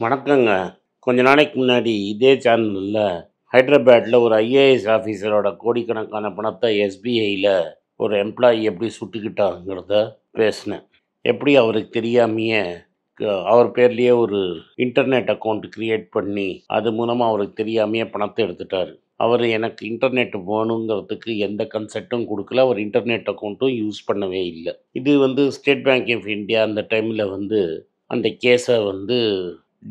வணக்கங்க. கொஞ்ச நாளைக்கு முன்னாடி இதே சேனல்ல ஹைதராபாத்ல ஒரு ஐஏஎஸ் ஆஃபீஸரோட கோடிக்கணக்கான பணத்த எஸ்பிஐல ஒரு எம்ப்ளாயி எப்படி சுட்டுக்கிட்டாங்கிறத பேசினேன். எப்படி அவருக்கு தெரியாமயே அவர் பேர்லயே ஒரு இன்டர்நெட் அக்கவுண்ட் கிரியேட் பண்ணி, அது மூலமா அவருக்கு தெரியாமயே பணத்த எடுத்துட்டாரு. அவரு எனக்கு இன்டர்நெட் வேணுங்கிறதுக்கு எந்த கன்சென்ட்டும் குடுக்கல. அவர் இன்டர்நெட் அக்கவுண்ட்டும் யூஸ் பண்ணவே இல்ல. இது ஸ்டேட் பேங்க் ஆஃப் இந்தியா அந்த டைம்ல அந்த கேஸ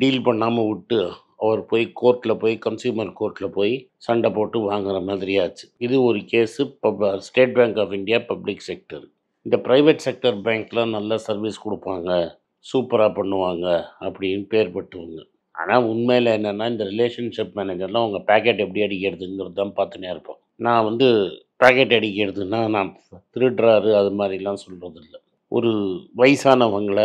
டீல் பண்ணாம விட்டு, அவர் போய் கோர்ட்ல போய் கன்சியூமர் கோர்ட்ல போய் சண்டை போட்டு வாங்குற மாதிரி ஆச்சு. இது ஒரு case State Bank of India public sector. இந்த பிரைவேட் செக்டர் பேங்க்லாம் நல்ல சர்வீஸ் குடுப்பாங்க, சூப்பரா பண்ணுவாங்க அப்படின்னு பேர் பெற்றவங்க. ஆனா உண்மையில என்னன்னா, இந்த ரிலேஷன்ஷிப் மேனேஜர்லாம் உங்க பாக்கெட் எப்படி அடிக்கிறதுங்கிறது தான் பார்த்துன்னே இருப்போம். நான் பாக்கெட் அடிக்கிறதுன்னா, நான் திருடுறாரு அது மாரிலாம் சொல்றதில்ல. ஒரு வயசானவங்கள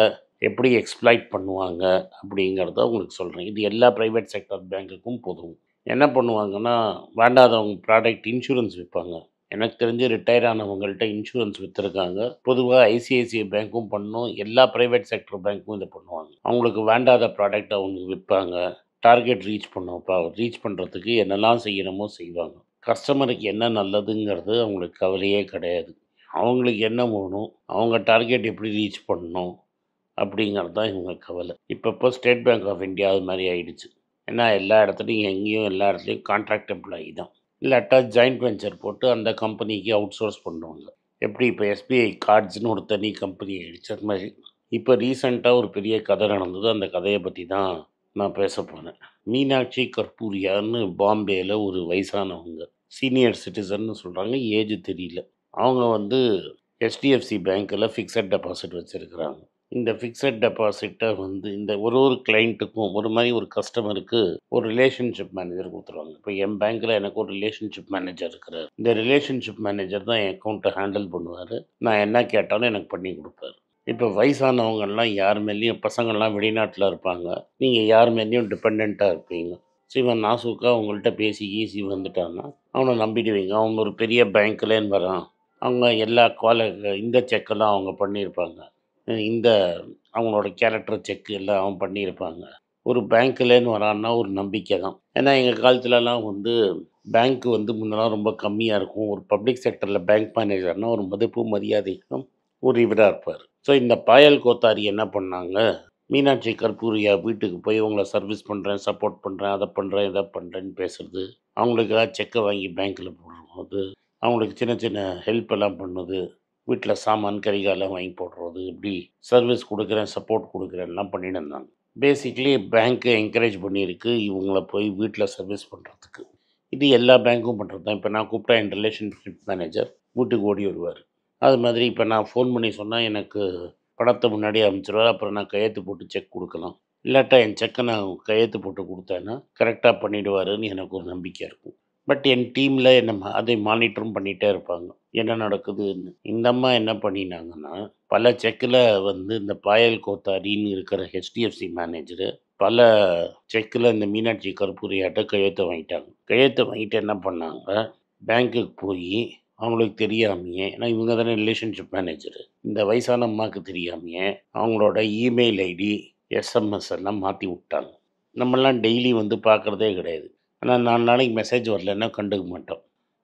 எப்படி எக்ஸ்ப்ளாய்ட் பண்ணுவாங்க அப்படிங்கிறத உங்களுக்கு சொல்கிறேன். இது எல்லா ப்ரைவேட் செக்டர் பேங்க்குக்கும் பொதுவும். என்ன பண்ணுவாங்கன்னா, வேண்டாதவங்க ப்ராடக்ட் இன்சூரன்ஸ் விற்பாங்க. எனக்கு தெரிஞ்சு ரிட்டயர் ஆனவங்கள்ட்ட இன்சூரன்ஸ் விற்றுருக்காங்க. பொதுவாக ஐசிஐசிஐ பேங்க்கும் பண்ணும், எல்லா ப்ரைவேட் செக்டர் பேங்க்கும் இதை பண்ணுவாங்க. அவங்களுக்கு வேண்டாத ப்ராடக்ட் அவங்க விற்பாங்க. டார்கெட் ரீச் பண்ணுறதுக்கு என்னெல்லாம் செய்யணுமோ செய்வாங்க. கஸ்டமருக்கு என்ன நல்லதுங்கிறது அவங்களுக்கு கவலையே கிடையாது. அவங்களுக்கு என்ன வேணும், அவங்க டார்கெட் எப்படி ரீச் பண்ணணும் அப்படிங்கிறது தான் இவங்க கவலை. இப்போ ஸ்டேட் பேங்க் ஆஃப் இந்தியா அது மாதிரி ஆயிடுச்சு. ஏன்னா எல்லா இடத்துலையும் எங்கேயும் எல்லா இடத்துலையும் கான்ட்ராக்ட் எம்ப்ளாயி தான். இல்லாட்டா ஜாயிண்ட் வெஞ்சர் போட்டு அந்த கம்பெனிக்கு அவுட் சோர்ஸ் பண்ணுவாங்க. எப்படி இப்போ எஸ்பிஐ கார்ட்ஸ்னு ஒரு தனி கம்பெனி ஆயிடுச்சு. அது மாதிரி இப்போ ரீசெண்டாக ஒரு பெரிய கதை நடந்தது. அந்த கதையை பற்றி தான் நான் பேச போனேன். மீனாட்சி கற்பூரியான்னு பாம்பேயில் ஒரு வயசானவங்க, சீனியர் சிட்டிசன்னு சொல்கிறாங்க, ஏஜ் தெரியல. அவங்க ஹெச்டிஎஃப்சி பேங்க்கில் ஃபிக்ஸட் டெபாசிட் வச்சுருக்கிறாங்க. இந்த ஃபிக்ஸட் டெபாசிட்டை இந்த ஒரு ஒரு கிளைண்ட்டுக்கும் ஒரு கஸ்டமருக்கு ஒரு ரிலேஷன்ஷிப் மேனேஜர் கொடுத்துருவாங்க. இப்போ என் பேங்க்கில் எனக்கு ஒரு ரிலேஷன்ஷிப் மேனேஜர் இருக்கிறார். இந்த ரிலேஷன்ஷிப் மேனேஜர் தான் என் அக்கௌண்ட்டை ஹேண்டில் பண்ணுவார். நான் என்ன கேட்டாலும் எனக்கு பண்ணி கொடுப்பாரு. இப்போ வயசானவங்கெல்லாம் யார் மேலேயும், பசங்கள்லாம் வெளிநாட்டில் இருப்பாங்க, நீங்கள் யார் மேலேயும் டிபெண்ட்டாக இருப்பீங்க. ஸோ இவன் நாசூக்கா உங்கள்கிட்ட பேசி ஈஸி வந்துட்டான்னா அவனை நம்பிடுவீங்க. அவங்க ஒரு பெரிய பேங்க்லேன்னு வரான், அவங்க எல்லா இந்த செக்கெல்லாம் அவங்க பண்ணியிருப்பாங்க. இந்த அவங்களோட கேரக்டர் செக் எல்லாம் அவன் பண்ணியிருப்பாங்க. ஒரு பேங்க்லேருந்து வரான்னா ஒரு நம்பிக்கை தான். ஏன்னா எங்கள் காலத்துலலாம் பேங்க் முன்னெல்லாம் ரொம்ப கம்மியாக இருக்கும். ஒரு பப்ளிக் செக்டரில் பேங்க் மேனேஜர்னால் ஒரு மதிப்பு மரியாதைக்கும் ஒரு இவராக இருப்பார். ஸோ இந்த பாயல் கோத்தாரி என்ன பண்ணாங்க, மீனாட்சி கற்பூரியா வீட்டுக்கு போய் உங்களை சர்வீஸ் பண்ணுறேன், சப்போர்ட் பண்ணுறேன், அதை பண்ணுறேன், இதை பண்ணுறேன்னு பேசுறது, அவங்களுக்காக செக்கை வாங்கி பேங்க்கில் போடுறது, அவங்களுக்கு சின்ன சின்ன ஹெல்ப் எல்லாம் பண்ணுது, வீட்டில் சாமான் கரிகாலம் வாங்கி போடுறது, இப்படி சர்வீஸ் கொடுக்குறேன், சப்போர்ட் கொடுக்குறேன்லாம் பண்ணிட்டு இருந்தாங்க. பேசிக்லி பேங்க்கு என்கரேஜ் பண்ணியிருக்கு இவங்கள போய் வீட்டில் சர்வீஸ் பண்ணுறதுக்கு. இது எல்லா பேங்க்கும் பண்ணுறது தான். இப்போ நான் கூப்பிட்டா என் ரிலேஷன்ஷிப் மேனேஜர் வீட்டுக்கு ஓடி வருவார். அது மாதிரி இப்போ நான் ஃபோன் பண்ணி சொன்னால் எனக்கு பணத்தை முன்னாடியே அனுப்பிச்சிடுவார். அப்புறம் நான் கையெழுத்து போட்டு செக் கொடுக்கலாம். இல்லாட்டா என் செக்கை நான் கையெழுத்து போட்டு கொடுத்தேன்னா கரெக்டாக பண்ணிவிடுவாருன்னு எனக்கு ஒரு நம்பிக்கை இருக்கும். பட் என் டீமில் அதை மானிட்டரும் பண்ணிகிட்டே இருப்பாங்க, என்ன நடக்குதுன்னு. இந்த அம்மா என்ன பண்ணினாங்கன்னா, பல செக்கில் இந்த பாயல் கோத்தாரின்னு இருக்கிற ஹெச்டிஎஃப்சி மேனேஜரு பல செக்கில் இந்த மீனாட்சி கற்பூரியாட்ட கையெழுத்து வாங்கிட்டாங்க. கையெழுத்து வாங்கிட்டு என்ன பண்ணாங்க, பேங்க்குக்கு போய் அவங்களுக்கு தெரியாமையே, ஏன்னா இவங்க தானே ரிலேஷன்ஷிப் மேனேஜரு, இந்த வயசான அம்மாவுக்கு தெரியாமையே அவங்களோட இமெயில் ஐடி, எஸ்எம்எஸ் எல்லாம் மாற்றி விட்டாங்க. நம்மளாம் டெய்லி பார்க்குறதே கிடையாது. ஆனால் 4 நாளைக்கு மெசேஜ் வரலன்னா கண்டுக்க மாட்டோம்.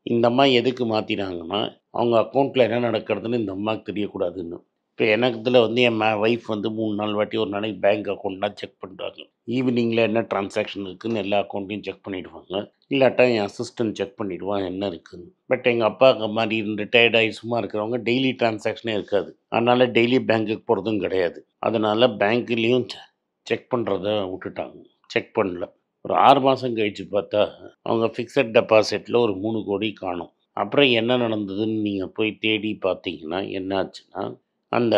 இந்த அம்மா எதுக்கு மாற்றினாங்கன்னா, அவங்க அக்கௌண்ட்டில் என்ன நடக்கிறதுன்னு இந்த அம்மாவுக்கு தெரியக்கூடாதுன்னு. இப்போ எனக்கு இதில் என் ஒய்ஃப் 3 நாள் வாட்டி ஒரு நாளைக்கு பேங்க் அக்கௌண்ட்லாம் செக் பண்ணுறாங்க. ஈவினிங்கில் என்ன ட்ரான்சாக்ஷன் இருக்குதுன்னு எல்லா அக்கௌண்ட்டையும் செக் பண்ணிவிடுவாங்க. இல்லாட்டா என் அசிஸ்டன்ட் செக் பண்ணிவிடுவான் என்ன இருக்குதுன்னு. பட் எங்கள் அப்பாவுக்கு மாதிரி ரிட்டையர்ட் ஆகி சும்மா இருக்கிறவங்க டெய்லி ட்ரான்சாக்ஷனே இருக்காது. அதனால் டெய்லி பேங்க்குக்கு போகிறதும் கிடையாது. அதனால் பேங்க்லேயும் செக் பண்ணுறத விட்டுட்டாங்க, செக் பண்ணல. ஒரு 6 மாதம் கழித்து பார்த்தா அவங்க ஃபிக்ஸட் டெபாசிட்டில் ஒரு 3 கோடி காணும். அப்புறம் என்ன நடந்ததுன்னு நீங்கள் போய் தேடி பார்த்தீங்கன்னா என்ன ஆச்சுன்னா, அந்த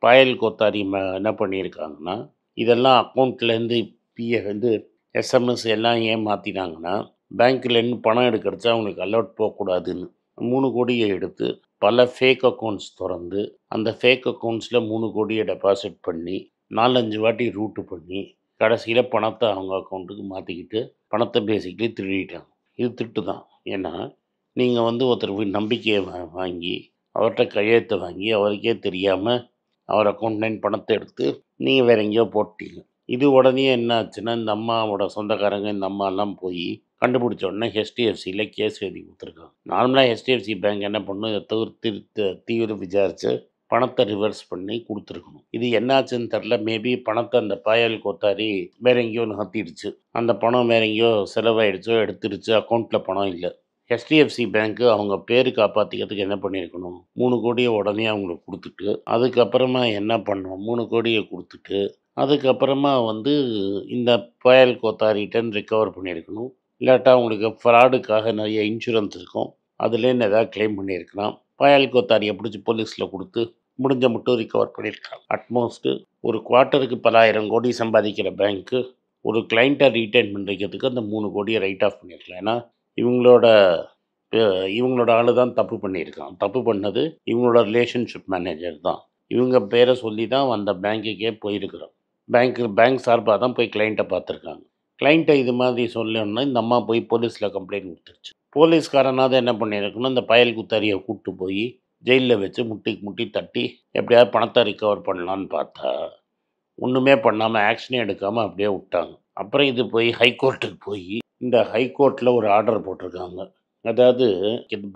பாயல் கோத்தாரி என்ன பண்ணியிருக்காங்கன்னா, இதெல்லாம் அக்கௌண்ட்லேருந்து பிஎஃப் எஸ்எம்எஸ் எல்லாம் ஏன் மாற்றினாங்கன்னா, பேங்க்லேருந்து பணம் எடுக்கிறச்சா அவங்களுக்கு அலர்ட் போகக்கூடாதுன்னு 3 கோடியை எடுத்து பல ஃபேக் அக்கௌண்ட்ஸ் திறந்து அந்த ஃபேக் அக்கௌண்ட்ஸில் 3 கோடியை டெபாசிட் பண்ணி 4-5 வாட்டி ரூட்டு பண்ணி கடைசியில் பணத்தை அவங்க அக்கௌண்ட்டுக்கு மாற்றிக்கிட்டு பணத்தை பேசிக்கலி திருடிட்டாங்க. இது திட்டு தான். ஏன்னா நீங்கள் ஒருத்தர் நம்பிக்கையை வாங்கி அவர்கிட்ட கையெழுத்தை வாங்கி அவருக்கே தெரியாமல் அவர் அக்கௌண்ட்லேருந்து பணத்தை எடுத்து நீங்கள் வேறு எங்கேயோ போட்டீங்க. இது உடனே என்ன ஆச்சுன்னா, இந்த அம்மாவோட சொந்தக்காரங்க இந்த அம்மாலாம் போய் கண்டுபிடிச்ச உடனே ஹெச்டிஎஃப்சியில் கேஸ் எழுதி கொடுத்துருக்காங்க. நார்மலாக ஹெச்டிஎஃப்சி பேங்க் என்ன பண்ணும், இதை தவிர்த்து தீவிர விசாரித்து பணத்தை ரிவர்ஸ் பண்ணி கொடுத்துருக்கணும். இது என்னாச்சுன்னு தெரில. மேபி பணத்தை அந்த பாயல் கோத்தாரி வேற எங்கேயோ நகர்த்திடுச்சு. அந்த பணம் வேற எங்கேயோ செலவாயிடுச்சோ, எடுத்துருச்சு, அக்கௌண்ட்டில் பணம் இல்லை. ஹெச்டிஎஃப்சி பேங்க்கு அவங்க பேர் காப்பாற்றிக்கிறதுக்கு என்ன பண்ணியிருக்கணும், 3 கோடியை உடனே அவங்களுக்கு கொடுத்துட்டு, அதுக்கப்புறமா என்ன பண்ணணும், 3 கோடியை கொடுத்துட்டு, அதுக்கப்புறமா வந்து இந்த புயல் கோத்தாரிட்டன்னு ரிகவர் பண்ணியிருக்கணும். இல்லாட்டா அவங்களுக்கு ஃப்ராடுக்காக நிறைய இன்சூரன்ஸ் இருக்கும், அதுலேருந்து எதாவது க்ளைம் பண்ணியிருக்கலாம். புயல் கோத்தாரியை பிடிச்சி போலீஸில் கொடுத்து முடிஞ்ச மட்டும் ரிகவர் பண்ணியிருக்கலாம். அட்மோஸ்ட்டு ஒரு குவார்ட்டருக்கு பல ஆயிரம் கோடி சம்பாதிக்கிற பேங்க்கு ஒரு கிளைண்ட்டை ரீட்டைன் பண்ணிக்கிறதுக்கு அந்த 3 கோடியை ரைட் ஆஃப் பண்ணியிருக்கலாம். ஏன்னா இவங்களோட இவங்களோட ஆளு தான் தப்பு பண்ணியிருக்கான். தப்பு பண்ணது இவங்களோட ரிலேஷன்ஷிப் மேனேஜர் தான். இவங்க பேரை சொல்லி தான் அந்த பேங்க்குக்கே போயிருக்கிறோம். பேங்க் சார்பாக தான் போய் கிளைண்ட்டை பார்த்துருக்காங்க. கிளைண்ட்டை இது மாதிரி சொல்லணுன்னா இந்த அம்மா போய் போலீஸில் கம்ப்ளைண்ட் கொடுத்துருச்சு. போலீஸ்காரனாவது என்ன பண்ணியிருக்கணும், இந்த பயல் குத்தாரியை கூப்பிட்டு போய் ஜெயிலில் வச்சு முட்டி தட்டி எப்படியாவது பணத்தை ரிகவர் பண்ணலான்னு பார்த்தா ஒன்றுமே பண்ணாமல் ஆக்ஷனே எடுக்காமல் அப்படியே விட்டாங்க. அப்புறம் இது போய் ஹைகோர்ட்டுக்கு போய் இந்த ஹைகோர்ட்டில் ஒரு ஆர்டர் போட்டிருக்காங்க. அதாவது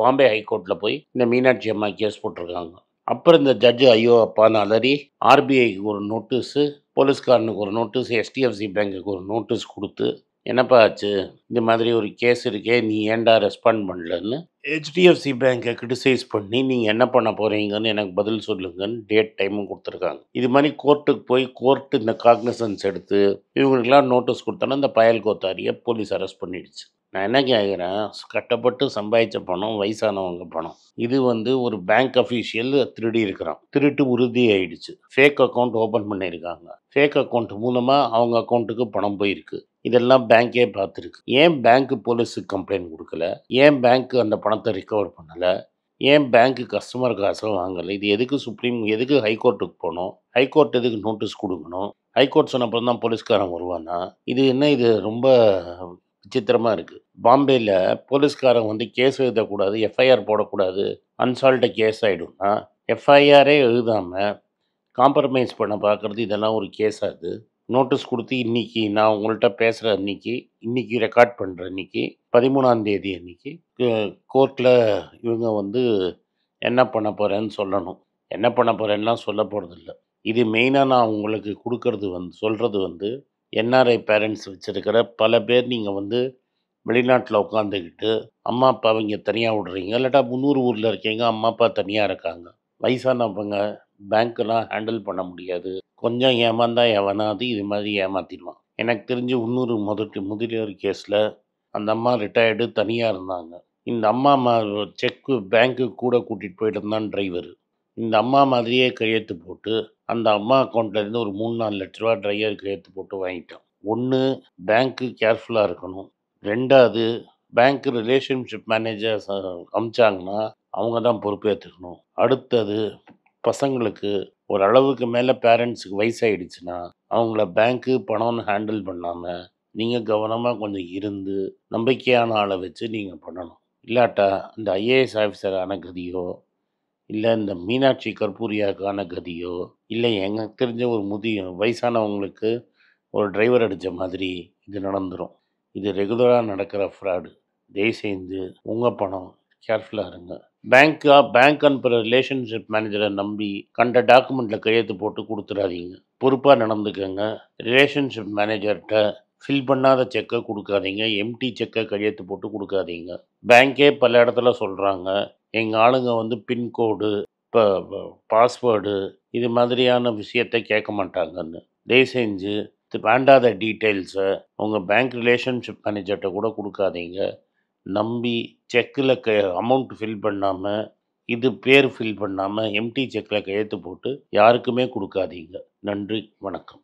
பாம்பே ஹைகோர்ட்டில் போய் இந்த மீனாட்சி அம்மா கேஸ் போட்டிருக்காங்க. அப்புறம் இந்த ஜட்ஜு ஐயோ அப்பான்னு அலறி ஆர்பிஐக்கு ஒரு நோட்டீஸு, போலீஸ்காரனுக்கு ஒரு நோட்டீஸ், ஹெச்டிஎஃப்சி பேங்க்குக்கு ஒரு நோட்டீஸ் கொடுத்து, என்னப்பா ஆச்சு, இந்த மாதிரி ஒரு கேஸ் இருக்கே, நீ ஏன்டா ரெஸ்பாண்ட் பண்ணலன்னு ஹெச்டிஎஃப்சி பேங்க்கை கிரிட்டிசைஸ் பண்ணி நீங்கள் என்ன பண்ண போகிறீங்கன்னு எனக்கு பதில் சொல்லுங்கன்னு டேட் டைமும் கொடுத்துருக்காங்க. இது மாதிரி கோர்ட்டுக்கு போய் கோர்ட்டு இந்த காக்னிசன்ஸ் எடுத்து இவங்களுக்கெல்லாம் நோட்டீஸ் கொடுத்தோன்னா இந்த பயல் கோத்தாரியை போலீஸ் அரெஸ்ட் பண்ணிடுச்சு. நான் என்ன கேட்குறேன், கஷ்டப்பட்டு சம்பாதிச்ச பணம், வயசானவங்க பணம். இது வந்து ஒரு பேங்க் அஃபீஷியல் திருடி இருக்கிறான். திருட்டு உறுதி ஆயிடுச்சு. ஃபேக் அக்கௌண்ட் ஓப்பன் பண்ணியிருக்காங்க. ஃபேக் அக்கௌண்ட் மூலமாக அவங்க அக்கௌண்ட்டுக்கு பணம் போயிருக்கு. இதெல்லாம் பேங்க்கே பார்த்துருக்கு. ஏன் பேங்க்கு போலீஸுக்கு கம்ப்ளைண்ட் கொடுக்கல? ஏன் பேங்க்கு அந்த பணத்தை ரிகவர் பண்ணலை? ஏன் பேங்க்கு கஸ்டமர் காசை வாங்கலை? இது எதுக்கு ஹைகோர்ட்டுக்கு போகணும்? ஹைகோர்ட் எதுக்கு நோட்டீஸ் கொடுக்கணும்? ஹைகோர்ட் சொன்னப்பறம் தான் போலீஸ்காரன் வருவானா? இது ரொம்ப விசித்திரமாக இருக்குது. பாம்பேயில் போலீஸ்காரன் வந்து கேஸ் எழுதக்கூடாது, எஃப்ஐஆர் போடக்கூடாது, அன்சால்வ்டு கேஸ் ஆகிடும்னா எஃப்ஐஆரே எழுதாமல் காம்ப்ரமைஸ் பண்ண பார்க்குறது இதெல்லாம் ஒரு கேஸாக? அது நோட்டீஸ் கொடுத்து இன்றைக்கி நான் உங்கள்கிட்ட பேசுகிற இன்றைக்கி ரெக்கார்ட் பண்ணுற அன்றைக்கி 13ஆம் தேதி அன்றைக்கி கோர்ட்டில் இவங்க வந்து என்ன பண்ண போகிறேன்னு சொல்லணும். என்ன பண்ண போகிறேன்லாம் சொல்ல போகிறதில்ல. இது மெயினாக நான் உங்களுக்கு கொடுக்கறது சொல்கிறது வந்து என்ஆர்ஐ பேரண்ட்ஸ் வச்சுருக்கிற பல பேர் நீங்கள் வந்து வெளிநாட்டில் உட்காந்துக்கிட்டு அம்மா அப்பாவை இங்கே தனியாக விடுறீங்க, இல்லாட்டா 300 ஊரில் இருக்கீங்க, அம்மா அப்பா தனியாக இருக்காங்க. வயசானவங்க பேங்க்கெல்லாம் ஹேண்டில் பண்ண முடியாது. கொஞ்சம் ஏமாந்தா எவனாவது இது மாதிரி ஏமாற்றிடுவான். எனக்கு தெரிஞ்சு இன்னொரு முதலியார் கேஸில் அந்த அம்மா ரிட்டையர்டு தனியாக இருந்தாங்க. இந்த அம்மா செக்கு பேங்க்கு கூட கூட்டிகிட்டு போயிட்டு இருந்தான் டிரைவர். இந்த அம்மா மாதிரியே கையெழுத்து போட்டு அந்த அம்மா அக்கௌண்ட்லேருந்து ஒரு 3-4 லட்ச ரூபா டிரைவர் கையெழுத்து போட்டு வாங்கிட்டான். ஒன்று, பேங்க்கு கேர்ஃபுல்லாக இருக்கணும். 2வது, பேங்க்கு ரிலேஷன்ஷிப் மேனேஜர்ஸ் அமிச்சாங்கன்னா அவங்க தான் பொறுப்பேற்றுக்கணும். அடுத்தது, பசங்களுக்கு ஒரு அளவுக்கு மேலே பேரண்ட்ஸுக்கு வயசாகிடுச்சுன்னா அவங்கள பேங்க்கு பணம்னு ஹேண்டில் பண்ணாமல் நீங்கள் கவனமாக கொஞ்சம் இருந்து நம்பிக்கையான ஆளை வச்சு நீங்கள் பண்ணணும். இல்லாட்டா இந்த ஐஏஎஸ் ஆஃபீஸரான கதியோ, இல்லை இந்த மீனாட்சி கற்பூரியாக்கான கதியோ, இல்லை எனக்கு தெரிஞ்ச ஒரு வயசானவங்களுக்கு ஒரு டிரைவர் அடித்த மாதிரி இது நடந்துடும். இது ரெகுலராக நடக்கிற ஃப்ராடு. தயவுசெய்து உங்கள் பணம் கேர்ஃபுல்லாக இருங்க. பேங்க் அனுப்புகிற ரிலேஷன்ஷிப் மேனேஜரை நம்பி கண்ட டாக்குமெண்ட்டில் கையெழுத்து போட்டு கொடுத்துடாதீங்க. பொறுப்பாக நடந்துக்கங்க. ரிலேஷன்ஷிப் மேனேஜர்கிட்ட ஃபில் பண்ணாத செக்கை கொடுக்காதீங்க, எம்டி செக்கை கையெழுத்து போட்டு கொடுக்காதீங்க. பேங்க்கே பல இடத்துல சொல்கிறாங்க, எங்கள் ஆளுங்க வந்து பின்கோடு, இப்போ பாஸ்வேர்டு இது மாதிரியான விஷயத்தை கேட்க மாட்டாங்கன்னு. தயவுசெஞ்சு வேண்டாத டீட்டெயில்ஸை உங்கள் பேங்க் ரிலேஷன்ஷிப் மேனேஜர்கிட்ட கூட கொடுக்காதீங்க. நம்பி செக்கில் அமௌண்ட் ஃபில் பண்ணாமல், இது பேர் ஃபில் பண்ணாமல் எம்டி செக்கில் கையெழுத்து போட்டு யாருக்குமே கொடுக்காதீங்க. நன்றி, வணக்கம்.